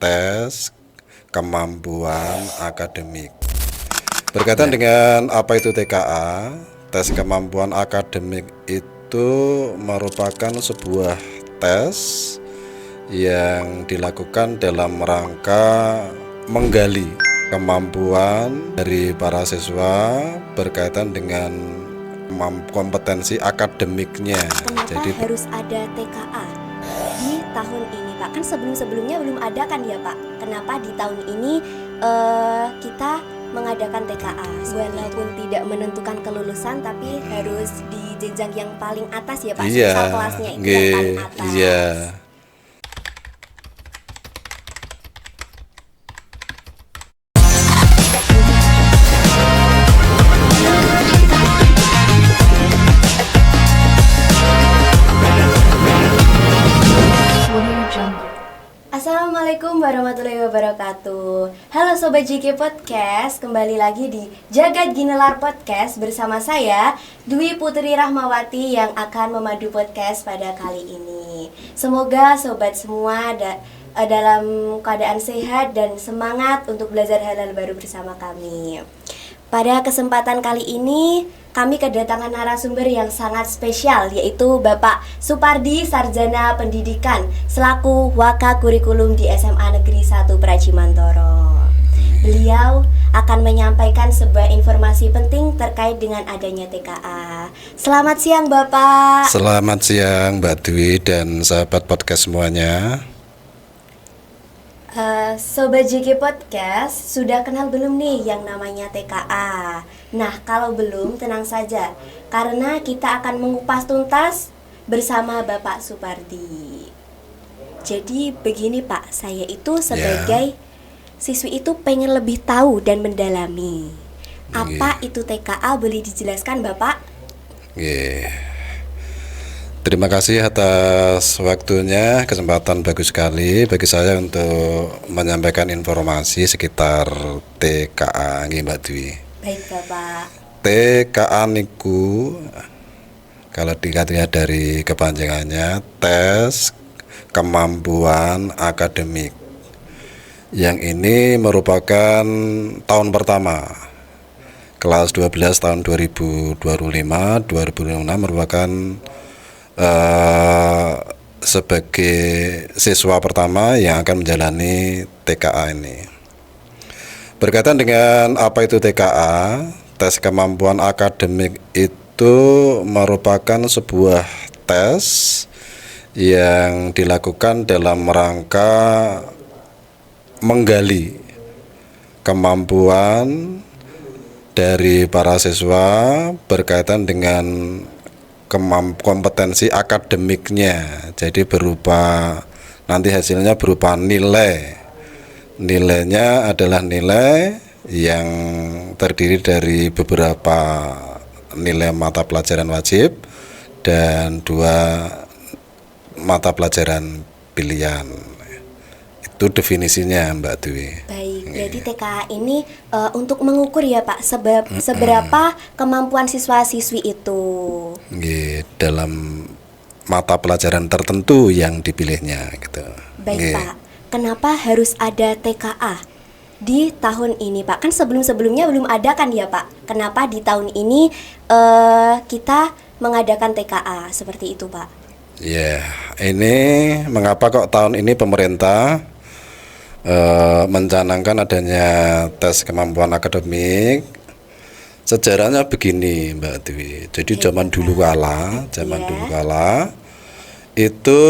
tes kemampuan akademik. Berkaitan dengan apa itu TKA, tes kemampuan akademik itu merupakan sebuah tes yang dilakukan dalam rangka menggali kemampuan dari para siswa berkaitan dengan kompetensi akademiknya. Kenapa Jadi harus ada TKA di tahun ini, Pak? Kan sebelum-sebelumnya belum ada kan ya, Pak? Kenapa di tahun ini kita mengadakan TKA? Walaupun tidak menentukan kelulusan, tapi harus di jenjang yang paling atas ya, Pak? iya, Misal kelasnya itu yang paling atas. iya. Assalamualaikum warahmatullahi wabarakatuh. Halo Sobat JK Podcast, kembali lagi di Jagad Ginelar Podcast bersama saya Dwi Putri Rahmawati yang akan memadu podcast pada kali ini. Semoga sobat semua dalam keadaan sehat dan semangat untuk belajar hal-hal baru bersama kami. Pada kesempatan kali ini, kami kedatangan narasumber yang sangat spesial, yaitu Bapak Supardi Sarjana Pendidikan selaku Waka Kurikulum di SMA Negeri 1 Pracimantoro. Beliau akan menyampaikan sebuah informasi penting terkait dengan adanya TKA. Selamat siang Bapak. Selamat siang Mbak Dwi dan sahabat podcast semuanya. Sobat JK Podcast, sudah kenal belum nih yang namanya TKA? Nah, kalau belum, tenang saja, karena kita akan mengupas tuntas bersama Bapak Supardi. Jadi begini Pak, saya itu sebagai siswi itu pengen lebih tahu dan mendalami. Apa itu TKA, boleh dijelaskan Bapak? Terima kasih atas waktunya, kesempatan bagus sekali bagi saya untuk menyampaikan informasi sekitar TKA Mbak Dwi. Baik Bapak. TKA niku kalau dilihat dari kepanjangannya tes kemampuan akademik. Yang ini merupakan tahun pertama. Kelas 12 tahun 2025 merupakan sebagai siswa pertama yang akan menjalani TKA ini. Berkaitan dengan apa itu TKA, tes kemampuan akademik itu merupakan sebuah tes yang dilakukan dalam rangka menggali kemampuan dari para siswa berkaitan dengan kompetensi akademiknya. Jadi nanti hasilnya berupa nilainya adalah nilai yang terdiri dari beberapa nilai mata pelajaran wajib dan 2 mata pelajaran pilihan. Itu definisinya Mbak Dwi. Baik, jadi TKA ini untuk mengukur ya Pak seberapa kemampuan siswa-siswi itu. Dalam mata pelajaran tertentu yang dipilihnya gitu. Baik Pak, kenapa harus ada TKA di tahun ini Pak? Kan sebelum-sebelumnya belum ada kan ya Pak? Kenapa di tahun ini kita mengadakan TKA seperti itu Pak? Ini mengapa kok tahun ini pemerintah mencanangkan adanya tes kemampuan akademik. Sejarahnya begini Mbak Dwi. Jadi zaman dulu kala itu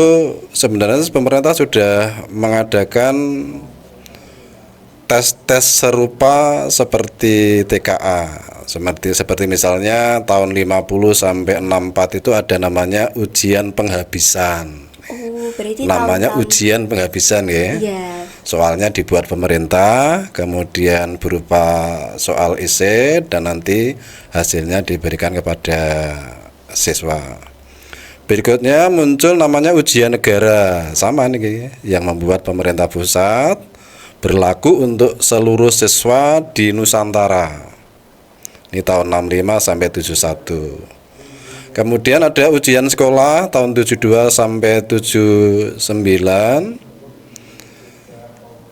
sebenarnya pemerintah sudah mengadakan tes-tes serupa seperti TKA. Seperti misalnya tahun 50 sampai 64 itu ada namanya ujian penghabisan. Berarti namanya ujian penghabisan ya. Soalnya dibuat pemerintah, kemudian berupa soal esai dan nanti hasilnya diberikan kepada siswa. Berikutnya muncul namanya ujian negara, sama nih yang membuat pemerintah pusat, berlaku untuk seluruh siswa di Nusantara. Ini tahun 65 sampai 71. Kemudian ada ujian sekolah tahun 72 sampai 79.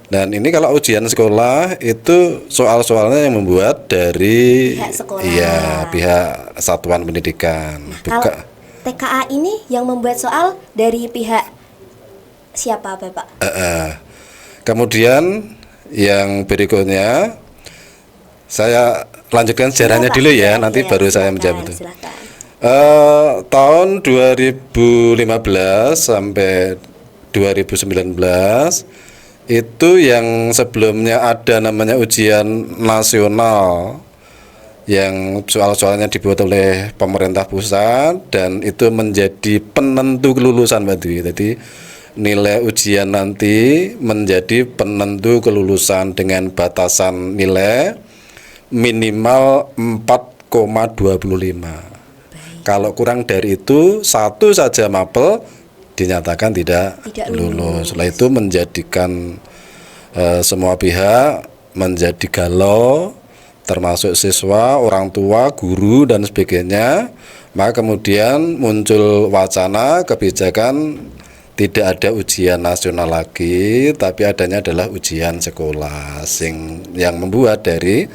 Dan ini kalau ujian sekolah itu soal-soalnya yang membuat dari pihak sekolah. Iya, pihak satuan pendidikan. Nah, kalau TKA ini yang membuat soal dari pihak siapa, Bapak? Kemudian yang berikutnya saya lanjutkan sejarahnya dulu ya, nanti baru saya menjawab itu. Tahun 2015 sampai 2019 itu yang sebelumnya ada namanya ujian nasional yang soal-soalnya dibuat oleh pemerintah pusat dan itu menjadi penentu kelulusan Mbak Dwi. Jadi nilai ujian nanti menjadi penentu kelulusan dengan batasan nilai minimal 4,25. Kalau kurang dari itu satu saja mapel dinyatakan tidak lulus. Setelah itu menjadikan semua pihak menjadi galau, termasuk siswa, orang tua, guru dan sebagainya. Maka kemudian muncul wacana kebijakan tidak ada ujian nasional lagi, tapi adanya adalah ujian sekolah yang membuat dari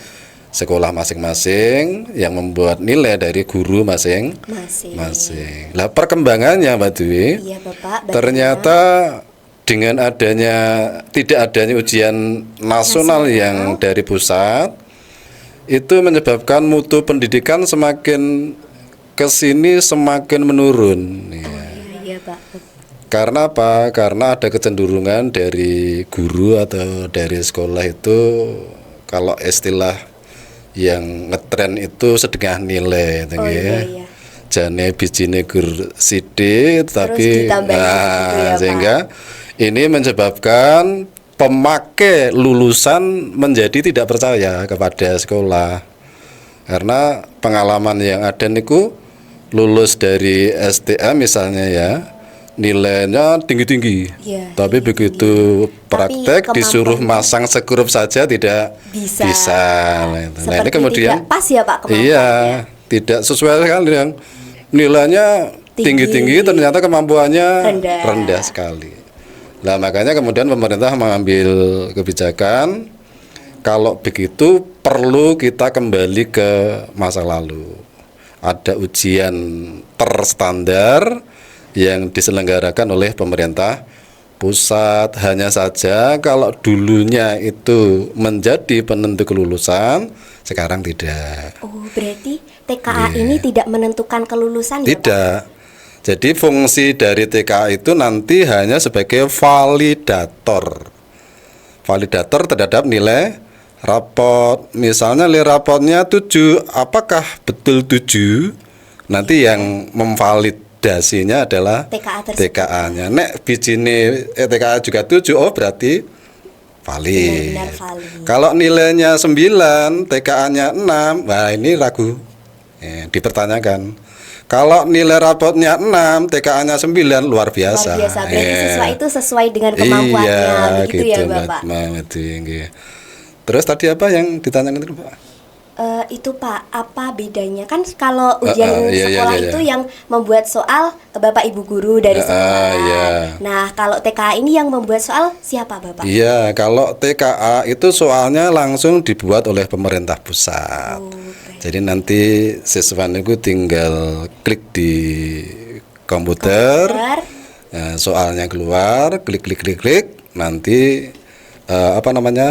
sekolah masing-masing, yang membuat nilai dari guru masing-masing. Lah perkembangannya Mbak Dwi, iya, Bapak, ternyata dengan tidak adanya ujian nasional yang dari pusat, itu menyebabkan mutu pendidikan semakin kesini semakin menurun. Iya, Pak. Karena apa? Karena ada kecenderungan dari guru atau dari sekolah itu, kalau istilah yang ngetren itu setengah nilai, iya. Jane bijine gur sithik tapi sehingga ini menyebabkan pemakai lulusan menjadi tidak percaya kepada sekolah. Karena pengalaman yang ada niku lulus dari STA misalnya ya, nilainya tinggi-tinggi, tapi begitu praktek disuruh masang sekrup saja tidak bisa. Nah ini kemudian tidak pas ya Pak kemampuannya. Iya, tidak sesuai sekali yang nilainya tinggi-tinggi ternyata kemampuannya rendah sekali. Nah makanya kemudian pemerintah mengambil kebijakan kalau begitu perlu kita kembali ke masa lalu. Ada ujian terstandar yang diselenggarakan oleh pemerintah pusat. Hanya saja kalau dulunya itu menjadi penentu kelulusan, sekarang tidak. Oh, berarti TKA ini tidak menentukan kelulusan ya, Pak? Tidak. Jadi fungsi dari TKA itu nanti hanya sebagai validator. Validator terhadap nilai raport. Misalnya nilai raportnya 7, apakah betul 7? Nanti yang memvalidasinya adalah TKA-nya. Nek bijine TKA juga 7, oh berarti valid. Kalau nilainya 9, TKA-nya 6, wah ini ragu. Dipertanyakan. Kalau nilai rapotnya 6, TKA-nya 9, luar biasa. Luar biasa. Berarti siswa itu sesuai dengan kemampuannya, begitu ya Bapak. Terus tadi apa yang ditanyakan itu Pak? Itu Pak, apa bedanya? Kan kalau ujian sekolah itu yang membuat soal Bapak Ibu guru dari sekolah. Nah, kalau TKA ini yang membuat soal siapa Bapak? Iya, kalau TKA itu soalnya langsung dibuat oleh pemerintah pusat. Jadi nanti siswa itu tinggal klik di komputer. Soalnya keluar, klik, nanti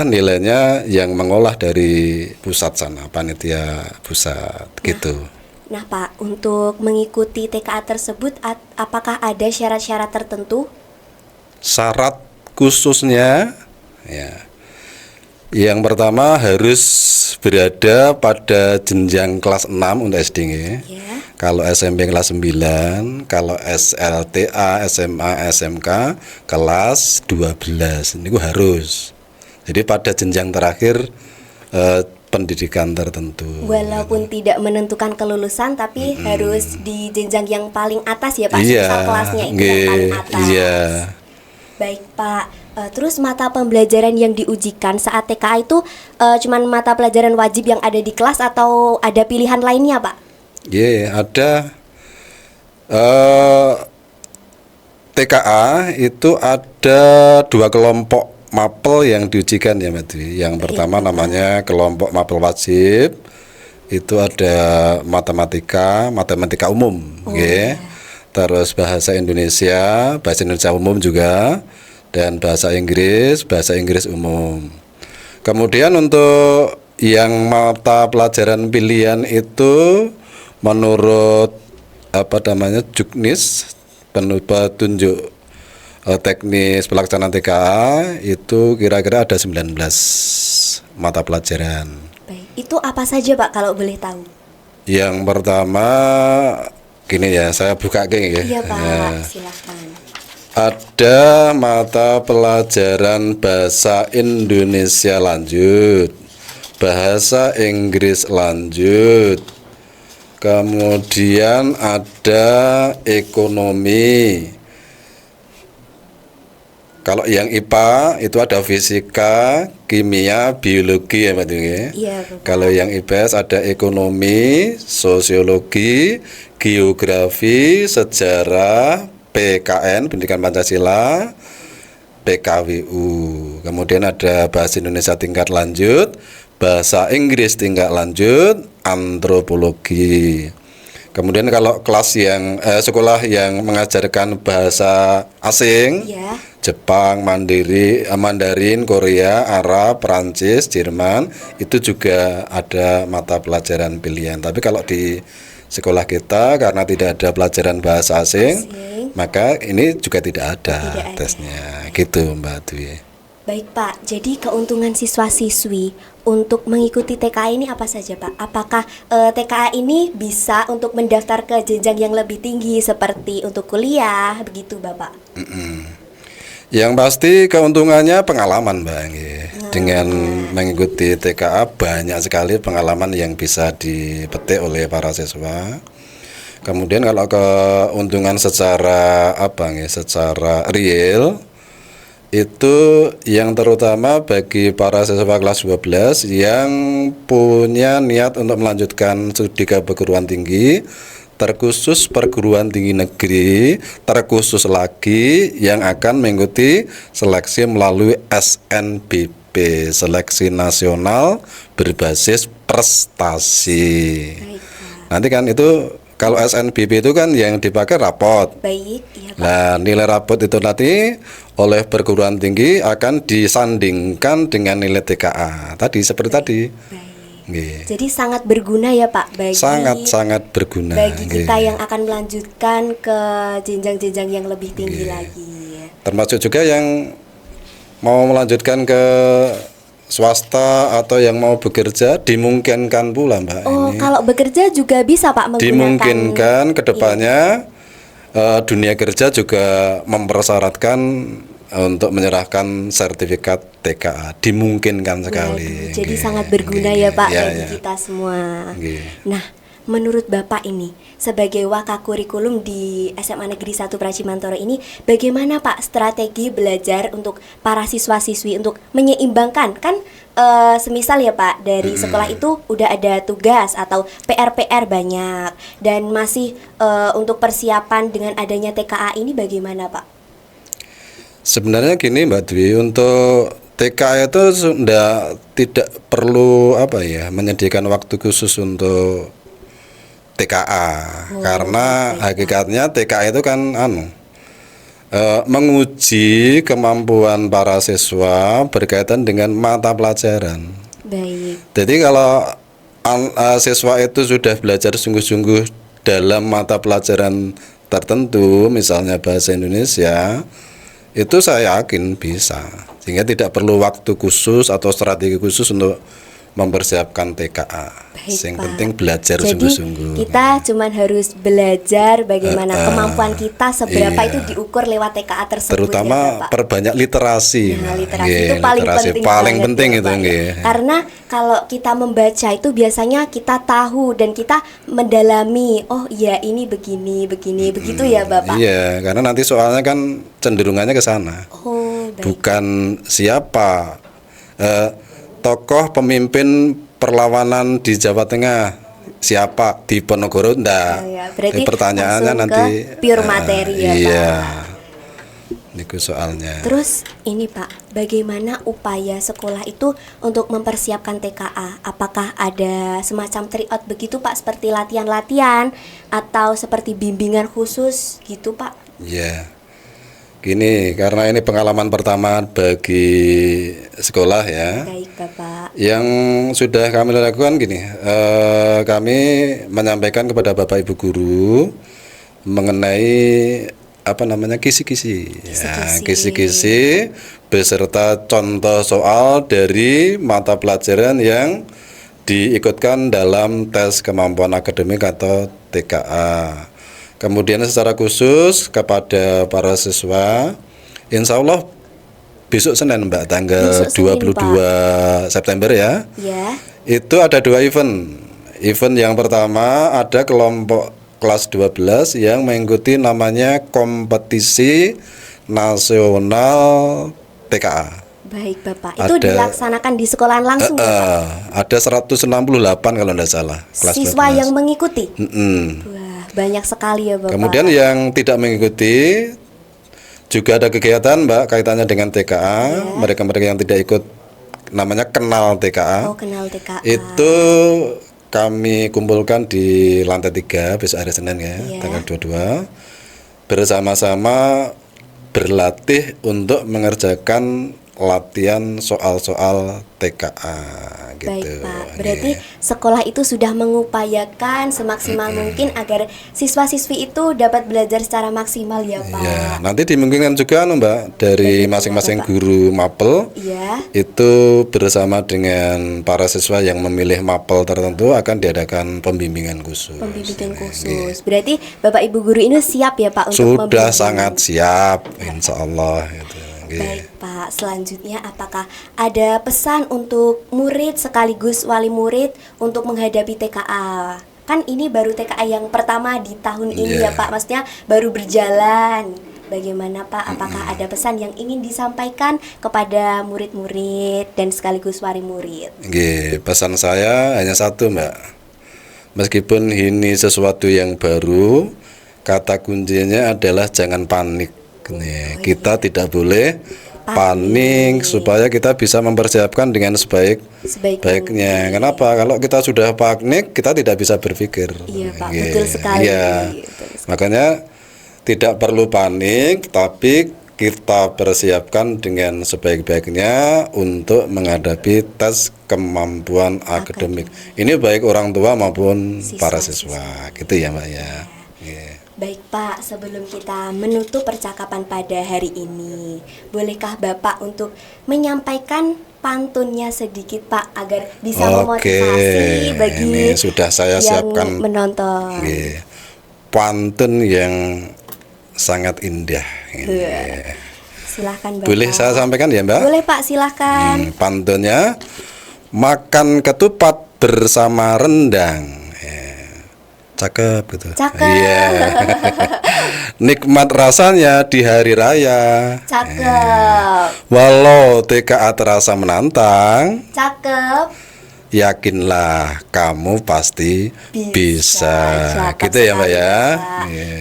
nilainya yang mengolah dari pusat sana, panitia pusat gitu. Nah Pak, untuk mengikuti TKA tersebut apakah ada syarat-syarat tertentu? Syarat khususnya ya, yang pertama harus berada pada jenjang kelas 6 untuk SD Kalau SMP kelas 9, kalau SLTA, SMA, SMK kelas 12. Ini harus. Jadi pada jenjang terakhir pendidikan tertentu. Walaupun tidak menentukan kelulusan, tapi harus di jenjang yang paling atas ya Pak, misal kelasnya itu yang paling atas. Baik Pak, terus mata pembelajaran yang diujikan saat TKA itu cuman mata pelajaran wajib yang ada di kelas atau ada pilihan lainnya Pak? Ada TKA itu ada 2 kelompok mapel yang diujikan ya Mbak Dwi. Yang pertama namanya kelompok mapel wajib. Itu ada matematika umum, nggih. Terus bahasa Indonesia umum juga, dan bahasa Inggris umum. Kemudian untuk yang mata pelajaran pilihan itu menurut Juknis, petunjuk teknis pelaksanaan TKA, itu kira-kira ada 19 mata pelajaran. Baik, itu apa saja Pak kalau boleh tahu? Yang pertama gini ya, saya buka ya. Iya Pak, silakan. Ada mata pelajaran bahasa Indonesia lanjut, bahasa Inggris lanjut, kemudian ada ekonomi. Kalau yang IPA itu ada fisika, kimia, biologi ya Mbak Dwi. Iya. Kalau yang IPS ada ekonomi, sosiologi, geografi, sejarah, PKN, pendidikan Pancasila, PKWU. Kemudian ada bahasa Indonesia tingkat lanjut, bahasa Inggris tingkat lanjut, antropologi. Kemudian kalau kelas yang sekolah yang mengajarkan bahasa asing, Jepang, Mandarin, Korea, Arab, Perancis, Jerman, itu juga ada mata pelajaran pilihan. Tapi kalau di sekolah kita karena tidak ada pelajaran bahasa asing, maka ini juga tidak ada tesnya. Gitu Mbak Dwi. Baik Pak, jadi keuntungan siswa-siswi untuk mengikuti TKA ini apa saja Pak? Apakah TKA ini bisa untuk mendaftar ke jenjang yang lebih tinggi seperti untuk kuliah, begitu Bapak? Yang pasti keuntungannya pengalaman Mbak. Dengan mengikuti TKA banyak sekali pengalaman yang bisa dipetik oleh para siswa. Kemudian kalau keuntungan secara secara real, itu yang terutama bagi para siswa kelas 12 yang punya niat untuk melanjutkan studi ke perguruan tinggi, terkhusus perguruan tinggi negeri, terkhusus lagi yang akan mengikuti seleksi melalui SNBP, seleksi nasional berbasis prestasi. Nanti kan itu kalau SNBP itu kan yang dipakai rapot. Baik, iya Pak. Nah, nilai rapot itu nanti oleh perguruan tinggi akan disandingkan dengan nilai TKA tadi seperti tadi. Jadi sangat berguna ya Pak bagi sangat berguna bagi kita yang akan melanjutkan ke jenjang-jenjang yang lebih tinggi lagi. Termasuk juga yang mau melanjutkan ke swasta atau yang mau bekerja dimungkinkan pula Mbak. Oh, kalau bekerja juga bisa Pak menggunakan. Dimungkinkan kedepannya dunia kerja juga mempersyaratkan untuk menyerahkan sertifikat TKA, dimungkinkan sekali. Jadi sangat berguna ya Pak bagi kita semua. Nah, menurut Bapak ini sebagai wakakurikulum di SMA Negeri 1 Pracimantoro ini, bagaimana Pak strategi belajar untuk para siswa-siswi untuk menyeimbangkan kan semisal ya Pak dari sekolah itu udah ada tugas atau PR banyak dan masih untuk persiapan dengan adanya TKA ini bagaimana Pak? Sebenarnya gini Mbak Dwi, untuk TKA itu tidak perlu menyediakan waktu khusus untuk TKA, karena hakikatnya TKA itu kan menguji kemampuan para siswa berkaitan dengan mata pelajaran. Baik. Jadi kalau siswa itu sudah belajar sungguh-sungguh dalam mata pelajaran tertentu, misalnya bahasa Indonesia, itu saya yakin bisa, sehingga tidak perlu waktu khusus atau strategi khusus untuk mempersiapkan TKA. Yang penting belajar sungguh-sungguh. Kita cuman harus belajar bagaimana kemampuan kita seberapa itu diukur lewat TKA tersebut. Terutama ya, perbanyak literasi. Nah, literasi itu paling penting itu karena kalau kita membaca itu biasanya kita tahu dan kita mendalami. Oh iya ini begini begitu ya Bapak. Iya, karena nanti soalnya kan cenderungannya ke sana. Oh, baik. Bukan siapa tokoh pemimpin perlawanan di Jawa Tengah, siapa di Ponorogo, enggak. Berarti pertanyaannya nanti pure materi ya iya. Pak. niku soalnya. Terus ini Pak, bagaimana upaya sekolah itu untuk mempersiapkan TKA? Apakah ada semacam tryout begitu Pak, seperti latihan-latihan atau seperti bimbingan khusus gitu Pak? Ya, gini, karena ini pengalaman pertama bagi sekolah ya. Baik Bapak. Yang sudah kami lakukan gini, kami menyampaikan kepada Bapak Ibu guru mengenai kisi-kisi beserta contoh soal dari mata pelajaran yang diikutkan dalam tes kemampuan akademik atau TKA. Kemudian secara khusus kepada para siswa, insya Allah besok Senin Mbak, tanggal 22 September ya. Ya. Itu ada 2 event. Event yang pertama ada kelompok kelas 12 yang mengikuti namanya kompetisi nasional TKA. Baik Bapak, itu dilaksanakan di sekolahan langsung ya Pak? Ada 168 kalau tidak salah kelas siswa 12 yang mengikuti? Wah, banyak sekali ya Bapak. Kemudian yang tidak mengikuti juga ada kegiatan Mbak kaitannya dengan TKA. Mereka-mereka yang tidak ikut namanya kenal TKA. Oh, kenal TKA. Itu kami kumpulkan di lantai 3 besok hari Senin ya, tanggal 22, bersama-sama berlatih untuk mengerjakan latihan soal-soal TKA gitu. Baik Pak, berarti sekolah itu sudah mengupayakan semaksimal mungkin agar siswa-siswi itu dapat belajar secara maksimal ya Pak. Ya, nanti dimungkinkan juga Mbak dari masing-masing guru mapel itu bersama dengan para siswa yang memilih mapel tertentu akan diadakan pembimbingan khusus. Pembimbingan khusus. Berarti Bapak Ibu guru ini siap ya Pak untuk sudah sangat siap, insya Allah gitu. Baik Pak, selanjutnya apakah ada pesan untuk murid sekaligus wali murid untuk menghadapi TKA? Kan ini baru TKA yang pertama di tahun ini ya Pak, maksudnya baru berjalan. Bagaimana Pak, apakah ada pesan yang ingin disampaikan kepada murid-murid dan sekaligus wali murid? Pesan saya hanya satu Mbak. Meskipun ini sesuatu yang baru, kata kuncinya adalah jangan panik. Kita tidak boleh panik supaya kita bisa mempersiapkan dengan sebaik-baiknya. Kenapa? Kalau kita sudah panik, kita tidak bisa berpikir. Iya Pak, betul sekali. Makanya tidak perlu panik, tapi kita persiapkan dengan sebaik-baiknya untuk menghadapi tes kemampuan akademik. Ini baik orang tua maupun para siswa, gitu ya Mbak ya. Baik Pak, sebelum kita menutup percakapan pada hari ini, bolehkah Bapak untuk menyampaikan pantunnya sedikit Pak agar bisa memotivasi bagi ini sudah saya yang siapkan menonton. Pantun yang sangat indah. Silahkan Bapak. Boleh saya sampaikan ya Mbak? Boleh Pak, silahkan. Pantunnya, makan ketupat bersama rendang. Cakep gitu. Cakep. Nikmat rasanya di hari raya. Cakep. Walau TKA terasa menantang. Cakep. Yakinlah kamu pasti bisa. Gitu ya Mbak ya.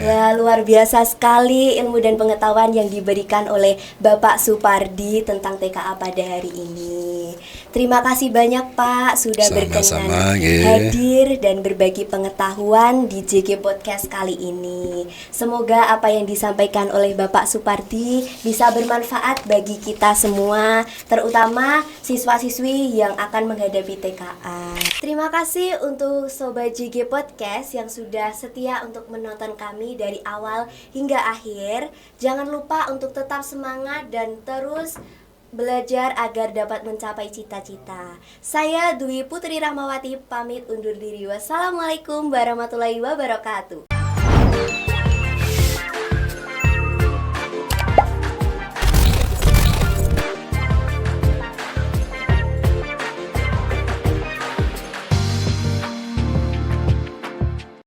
Wah, luar biasa sekali ilmu dan pengetahuan yang diberikan oleh Bapak Supardi tentang TKA pada hari ini. Terima kasih banyak Pak sudah berkenan hadir dan berbagi pengetahuan di JG Podcast kali ini. Semoga apa yang disampaikan oleh Bapak Supardi bisa bermanfaat bagi kita semua, terutama siswa-siswi yang akan menghadapi TKA. Terima kasih untuk Sobat JG Podcast yang sudah setia untuk menonton kami dari awal hingga akhir. Jangan lupa untuk tetap semangat dan terus belajar agar dapat mencapai cita-cita. Saya Dwi Putri Rahmawati pamit undur diri. Wassalamualaikum warahmatullahi wabarakatuh.